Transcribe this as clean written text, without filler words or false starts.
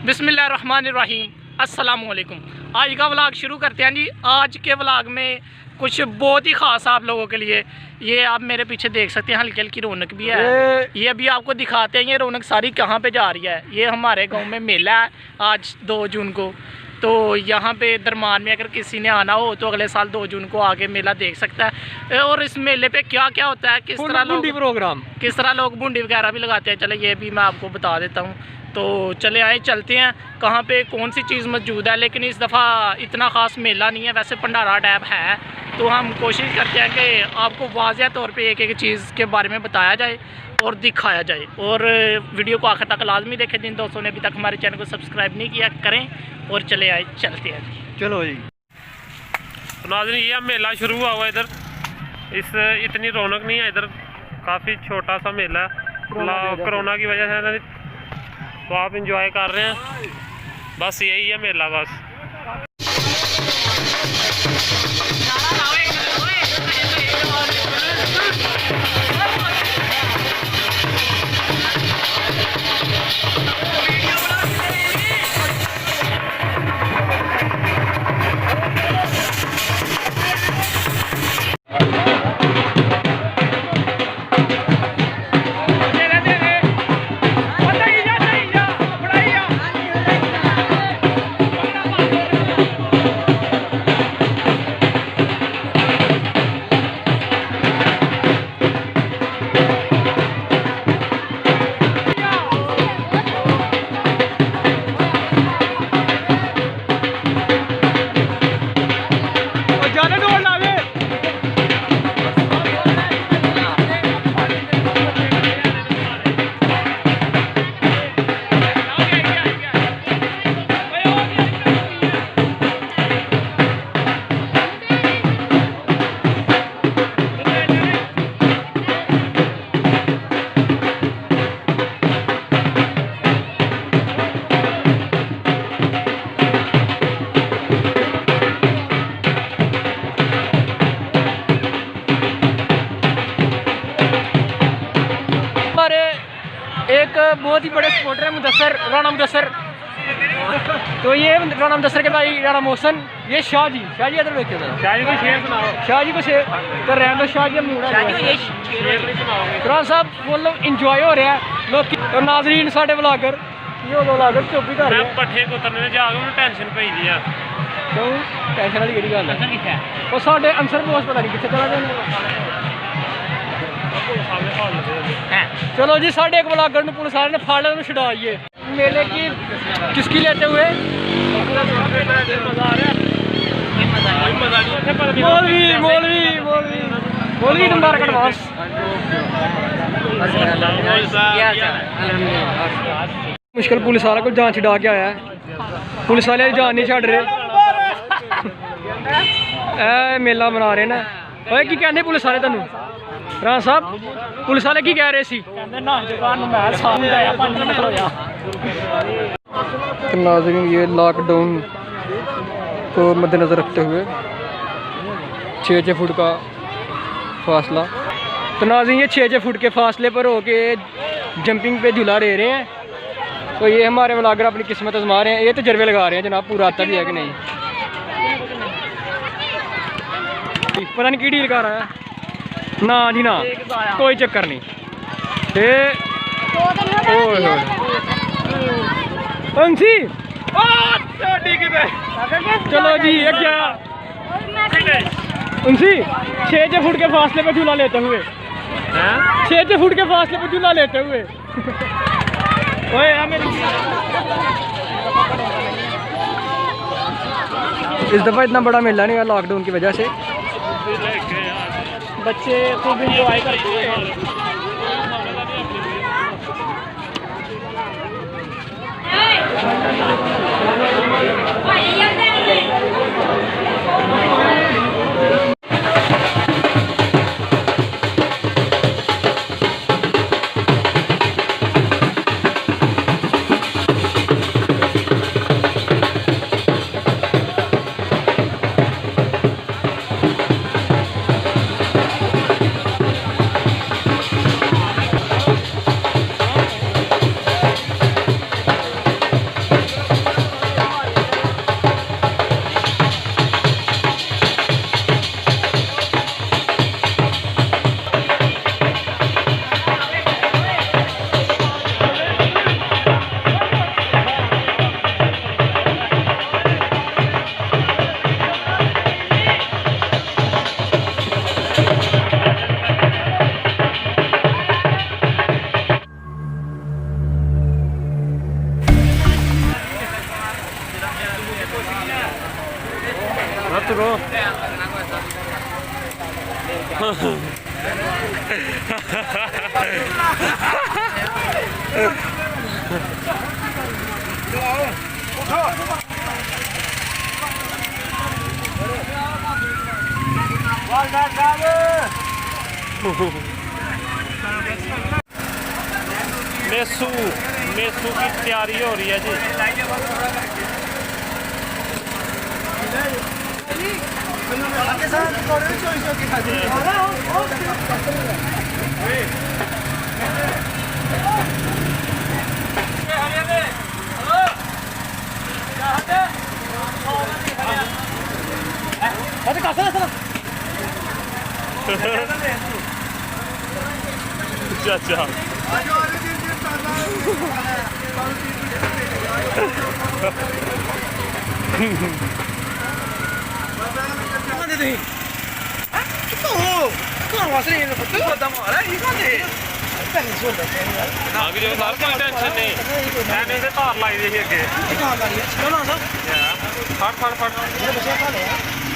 बिस्मिल्लाहिर्रहमानिर्रहीम, अस्सलामुअलैकुम। आज का व्लॉग शुरू करते हैं जी। आज के व्लॉग में कुछ बहुत ही ख़ास आप लोगों के लिए, ये आप मेरे पीछे देख सकते हैं, हल्की हल्की रौनक भी है। ये अभी आपको दिखाते हैं ये रौनक सारी कहाँ पे जा रही है। ये हमारे गांव में मेला है आज 2 जून को, तो यहाँ पे दरमान में अगर किसी ने आना हो तो अगले साल 2 जून को आके मेला देख सकता है। और इस मेले पे क्या क्या होता है, किस तरह लोग प्रोग्राम, किस तरह लोग बूंदी वगैरह भी लगाते हैं, चले ये भी मैं आपको बता देता हूँ। तो चले आए चलते हैं कहाँ पे कौन सी चीज़ मौजूद है। लेकिन इस दफ़ा इतना ख़ास मेला नहीं है, वैसे भंडारा टैब है, तो हम कोशिश करते हैं कि आपको वाज़ेह तौर पे एक एक चीज़ के बारे में बताया जाए और दिखाया जाए। और वीडियो को आखिर तक लाजमी देखें। जिन दोस्तों ने अभी तक हमारे चैनल को सब्सक्राइब नहीं किया करें। और चले आए चलते हैं, चलो जी। तो नाज़रीन, ये मेला शुरू हुआ हुआ इधर, इतनी रौनक नहीं है इधर, काफ़ी छोटा सा मेला है कोरोना की वजह से ना, तो आप इंजॉय कर रहे हैं, बस यही है मेला बस। एक बहुत ही बड़े सपोर्टर है मुदस्सर, राणा मुदस्सर। तो ये राणा मुदस्सर के भाई राणा मोहसन, ये शाह जी इधर देखिए, शाह जी को शेर सुनाओ, शाह जी को शेर तो रहने दो, शाह जी मूड साहब बोलो इंजॉय हो रहा है लोग। तो नाजरीन साढ़े ब्लॉगर ये ब्लॉगर चुप ही कर रहे हैं, पट्ठे को उतरने जाके उन्हें टेंशन पई दी है। क्यों टेंशन वाली केड़ी गल है? वो साढ़े अंसर बॉस पता नहीं कितने चला जाने। चलो जी, साढ़े एक ब्लॉगर ने पुलिस वाले ने फाड़ लिया, छुड़ाइए। मेले की किसकी लेते हुए मौलवी मुबारक एडवांस। मुश्किल पुलिस वाला को जान छुड़ा के आया है, पुलिस वाले जान नहीं छड़ रहे। ए मेला मना रहे ना। ओए की कहने पुलिस वाले तेन राणा साहब, पुलिस वाले की कह रहे सी? तो नाज़रीन, ये लॉकडाउन को मद्देनज़र रखते हुए 6 फुट का फासला। तो नाज़रीन, ये 6 फुट के फासले पर होके जंपिंग पे झूला ले रहे हैं। तो ये हमारे व्लॉगर अपनी किस्मत आजमा रहे हैं। ये तजर्बे लगा रहे हैं जनाब, पूरा आता भी है कि नहीं, पता नहीं की डील कर रहा है ना जी ना, कोई चक्कर नहीं। चलो जी, ये क्या उनसी 6 फुट के फासले पे झूला लेते हुए, 6 फुट के फासले पे झूला लेते हुए। इस दफ़ा इतना बड़ा मेला नहीं हुआ लॉकडाउन की वजह से, बच्चे खूब इंजॉय करते हैं। ना तुरो मेसू मेसू की तैयारी हो रही है जी। अच्छा आगे जो सर कोई टेंशन नहीं मैंने से तार लाई दी अगे फट फट फट